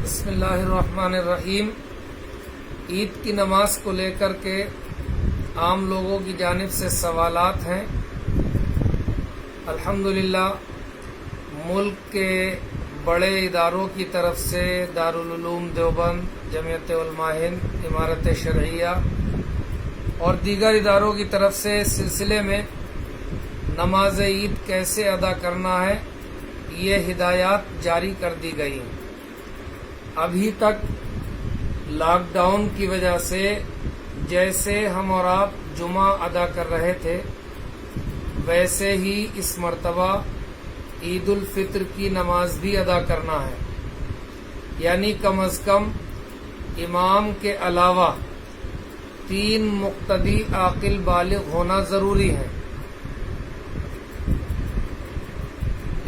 بسم اللہ الرحمن الرحیم۔ عید کی نماز کو لے کر کے عام لوگوں کی جانب سے سوالات ہیں۔ الحمدللہ ملک کے بڑے اداروں کی طرف سے دارالعلوم دیوبند، جمعیت علماء ہند، امارت شرعیہ اور دیگر اداروں کی طرف سے اس سلسلے میں نماز عید کیسے ادا کرنا ہے یہ ہدایات جاری کر دی گئی ہیں۔ ابھی تک لاک ڈاؤن کی وجہ سے جیسے ہم اور آپ جمعہ ادا کر رہے تھے ویسے ہی اس مرتبہ عید الفطر کی نماز بھی ادا کرنا ہے، یعنی کم از کم امام کے علاوہ 3 مقتدی عاقل بالغ ہونا ضروری ہے۔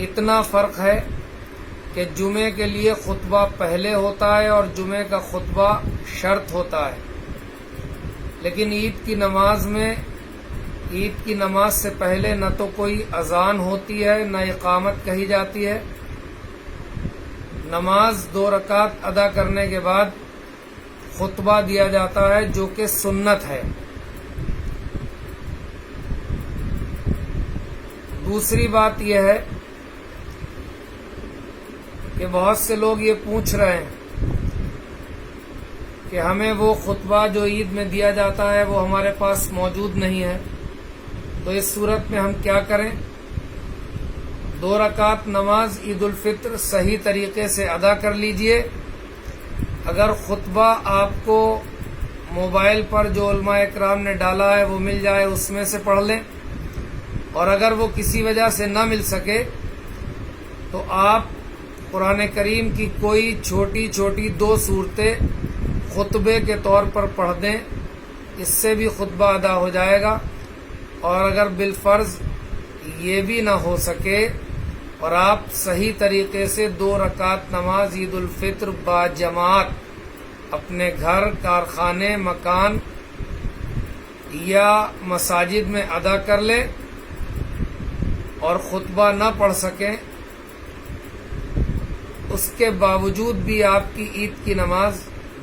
اتنا فرق ہے کہ جمعے کے لیے خطبہ پہلے ہوتا ہے اور جمعے کا خطبہ شرط ہوتا ہے، لیکن عید کی نماز سے پہلے نہ تو کوئی اذان ہوتی ہے نہ اقامت کہی جاتی ہے۔ نماز 2 رکعت ادا کرنے کے بعد خطبہ دیا جاتا ہے جو کہ سنت ہے۔ دوسری بات یہ ہے کہ بہت سے لوگ یہ پوچھ رہے ہیں کہ ہمیں وہ خطبہ جو عید میں دیا جاتا ہے وہ ہمارے پاس موجود نہیں ہے، تو اس صورت میں ہم کیا کریں؟ 2 رکعت نماز عید الفطر صحیح طریقے سے ادا کر لیجئے۔ اگر خطبہ آپ کو موبائل پر جو علماء اکرام نے ڈالا ہے وہ مل جائے اس میں سے پڑھ لیں، اور اگر وہ کسی وجہ سے نہ مل سکے تو آپ قرآن کریم کی کوئی چھوٹی چھوٹی 2 صورتیں خطبے کے طور پر پڑھ دیں، اس سے بھی خطبہ ادا ہو جائے گا۔ اور اگر بالفرض یہ بھی نہ ہو سکے اور آپ صحیح طریقے سے 2 رکعت نماز عید الفطر با جماعت اپنے گھر، کارخانے، مکان یا مساجد میں ادا کر لیں اور خطبہ نہ پڑھ سکیں، اس کے باوجود بھی آپ کی عید کی نماز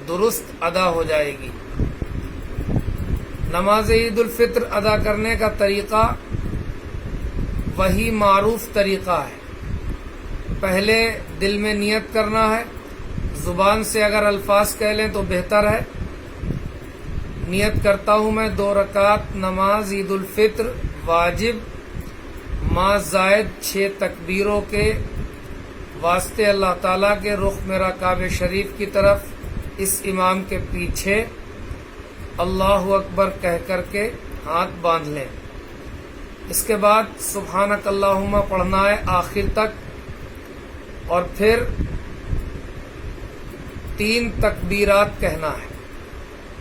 درست ادا ہو جائے گی۔ نماز عید الفطر ادا کرنے کا طریقہ وہی معروف طریقہ ہے۔ پہلے دل میں نیت کرنا ہے، زبان سے اگر الفاظ کہہ لیں تو بہتر ہے۔ نیت کرتا ہوں میں 2 رکعت نماز عید الفطر واجب ما زائد 6 تکبیروں کے واسطے اللہ تعالیٰ کے رخ میرا کعبہ شریف کی طرف اس امام کے پیچھے اللہ اکبر کہہ کر کے ہاتھ باندھ لیں۔ اس کے بعد سبحانک اللہم پڑھنا ہے آخر تک، اور پھر 3 تکبیرات کہنا ہے۔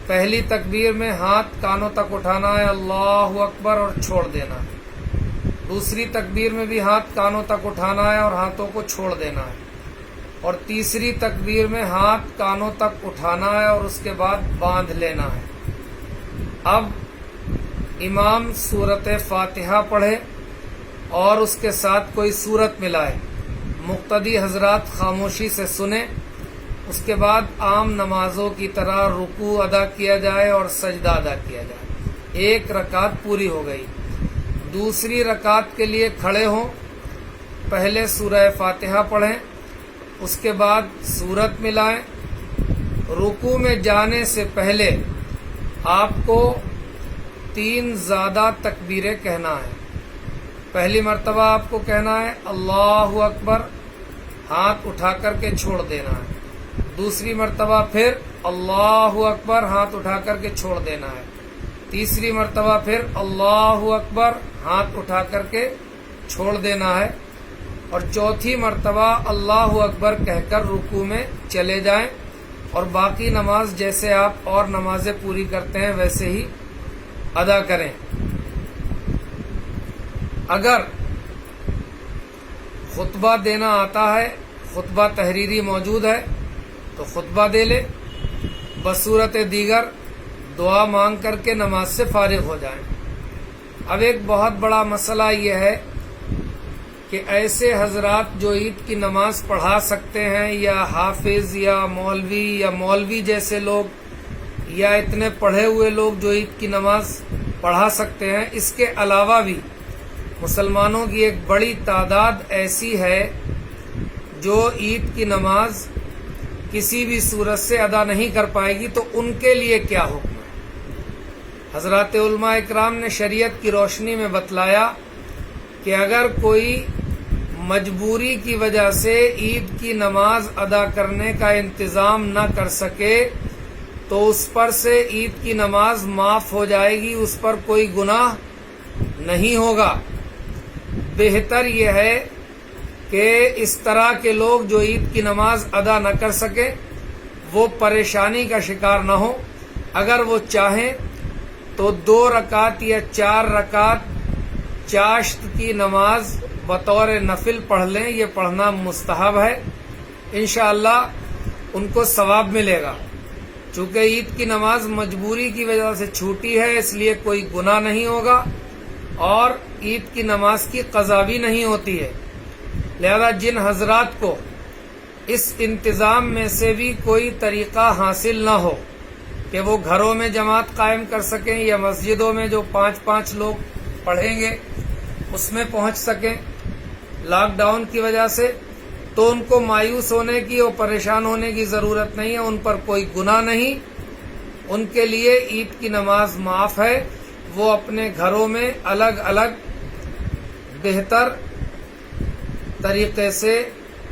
پہلی تکبیر میں ہاتھ کانوں تک اٹھانا ہے، اللہ اکبر، اور چھوڑ دینا ہے۔ دوسری تکبیر میں بھی ہاتھ کانوں تک اٹھانا ہے اور ہاتھوں کو چھوڑ دینا ہے، اور تیسری تکبیر میں ہاتھ کانوں تک اٹھانا ہے اور اس کے بعد باندھ لینا ہے۔ اب امام سورت فاتحہ پڑھے اور اس کے ساتھ کوئی سورت ملائے، مقتدی حضرات خاموشی سے سنیں۔ اس کے بعد عام نمازوں کی طرح رکوع ادا کیا جائے اور سجدہ ادا کیا جائے۔ 1 رکعت پوری ہو گئی۔ دوسری رکعت کے لیے کھڑے ہوں، پہلے سورہ فاتحہ پڑھیں، اس کے بعد سورت ملائیں۔ رکوع میں جانے سے پہلے آپ کو 3 زیادہ تکبیریں کہنا ہے۔ پہلی مرتبہ آپ کو کہنا ہے اللہ اکبر، ہاتھ اٹھا کر کے چھوڑ دینا ہے۔ دوسری مرتبہ پھر اللہ اکبر، ہاتھ اٹھا کر کے چھوڑ دینا ہے۔ تیسری مرتبہ پھر اللہ اکبر، ہاتھ اٹھا کر کے چھوڑ دینا ہے، اور چوتھی مرتبہ اللہ اکبر کہہ کر رکوع میں چلے جائیں، اور باقی نماز جیسے آپ اور نمازیں پوری کرتے ہیں ویسے ہی ادا کریں۔ اگر خطبہ دینا آتا ہے، خطبہ تحریری موجود ہے تو خطبہ دے لے، بصورت دیگر دعا مانگ کر کے نماز سے فارغ ہو جائیں۔ اب ایک بہت بڑا مسئلہ یہ ہے کہ ایسے حضرات جو عید کی نماز پڑھا سکتے ہیں یا حافظ یا مولوی جیسے لوگ یا اتنے پڑھے ہوئے لوگ جو عید کی نماز پڑھا سکتے ہیں، اس کے علاوہ بھی مسلمانوں کی ایک بڑی تعداد ایسی ہے جو عید کی نماز کسی بھی صورت سے ادا نہیں کر پائے گی، تو ان کے لیے کیا حکم ہے؟ حضرات علماء اکرام نے شریعت کی روشنی میں بتلایا کہ اگر کوئی مجبوری کی وجہ سے عید کی نماز ادا کرنے کا انتظام نہ کر سکے تو اس پر سے عید کی نماز معاف ہو جائے گی، اس پر کوئی گناہ نہیں ہوگا۔ بہتر یہ ہے کہ اس طرح کے لوگ جو عید کی نماز ادا نہ کر سکے وہ پریشانی کا شکار نہ ہو، اگر وہ چاہیں تو 2 رکعت یا 4 رکعت چاشت کی نماز بطور نفل پڑھ لیں، یہ پڑھنا مستحب ہے، انشاءاللہ ان کو ثواب ملے گا۔ چونکہ عید کی نماز مجبوری کی وجہ سے چھوٹی ہے، اس لیے کوئی گناہ نہیں ہوگا اور عید کی نماز کی قضا بھی نہیں ہوتی ہے۔ لہذا جن حضرات کو اس انتظام میں سے بھی کوئی طریقہ حاصل نہ ہو کہ وہ گھروں میں جماعت قائم کر سکیں یا مسجدوں میں جو 5 لوگ پڑھیں گے اس میں پہنچ سکیں لاک ڈاؤن کی وجہ سے، تو ان کو مایوس ہونے کی اور پریشان ہونے کی ضرورت نہیں ہے، ان پر کوئی گناہ نہیں، ان کے لیے عید کی نماز معاف ہے۔ وہ اپنے گھروں میں الگ الگ بہتر طریقے سے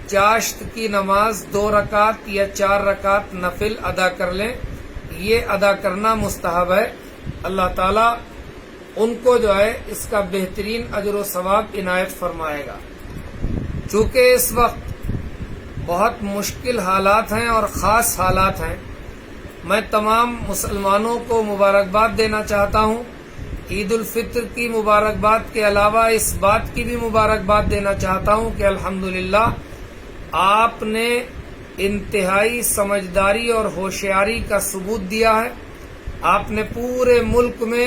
چاشت کی نماز 2 رکعت یا 4 رکعت نفل ادا کر لیں، یہ ادا کرنا مستحب ہے۔ اللہ تعالیٰ ان کو جو ہے اس کا بہترین اجر و ثواب عنایت فرمائے گا۔ چونکہ اس وقت بہت مشکل حالات ہیں اور خاص حالات ہیں، میں تمام مسلمانوں کو مبارکباد دینا چاہتا ہوں۔ عید الفطر کی مبارکباد کے علاوہ اس بات کی بھی مبارکباد دینا چاہتا ہوں کہ الحمدللہ آپ نے انتہائی سمجھداری اور ہوشیاری کا ثبوت دیا ہے۔ آپ نے پورے ملک میں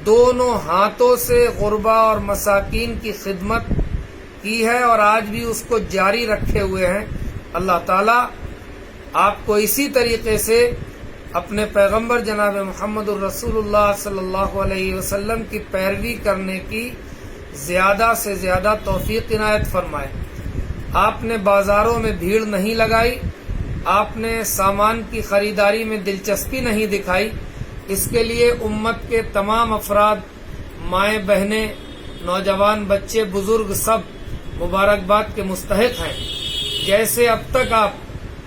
دونوں ہاتھوں سے غربا اور مساکین کی خدمت کی ہے اور آج بھی اس کو جاری رکھے ہوئے ہیں۔ اللہ تعالیٰ آپ کو اسی طریقے سے اپنے پیغمبر جناب محمد الرسول اللہ صلی اللہ علیہ وسلم کی پیروی کرنے کی زیادہ سے زیادہ توفیق عنایت فرمائے۔ آپ نے بازاروں میں بھیڑ نہیں لگائی، آپ نے سامان کی خریداری میں دلچسپی نہیں دکھائی، اس کے لیے امت کے تمام افراد، مائیں بہنیں، نوجوان، بچے، بزرگ سب مبارکباد کے مستحق ہیں۔ جیسے اب تک آپ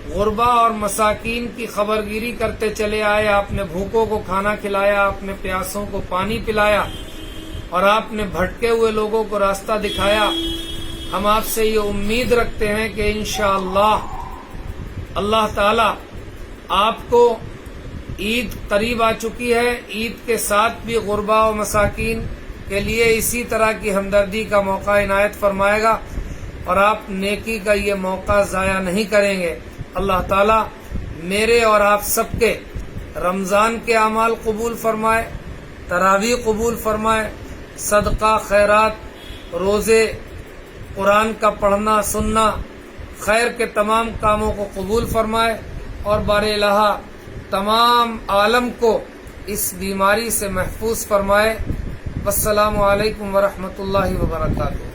غربا اور مساکین کی خبرگیری کرتے چلے آئے، آپ نے بھوکوں کو کھانا کھلایا، آپ نے پیاسوں کو پانی پلایا اور آپ نے بھٹکے ہوئے لوگوں کو راستہ دکھایا، ہم آپ سے یہ امید رکھتے ہیں کہ انشاءاللہ اللہ تعالی آپ کو عید قریب آ چکی ہے، عید کے ساتھ بھی غربا و مساکین کے لیے اسی طرح کی ہمدردی کا موقع عنایت فرمائے گا اور آپ نیکی کا یہ موقع ضائع نہیں کریں گے۔ اللہ تعالیٰ میرے اور آپ سب کے رمضان کے اعمال قبول فرمائے، تراویح قبول فرمائے، صدقہ، خیرات، روزے، قرآن کا پڑھنا سننا، خیر کے تمام کاموں کو قبول فرمائے اور بار الہ تمام عالم کو اس بیماری سے محفوظ فرمائے۔ والسلام علیکم ورحمۃ اللہ وبرکاتہ۔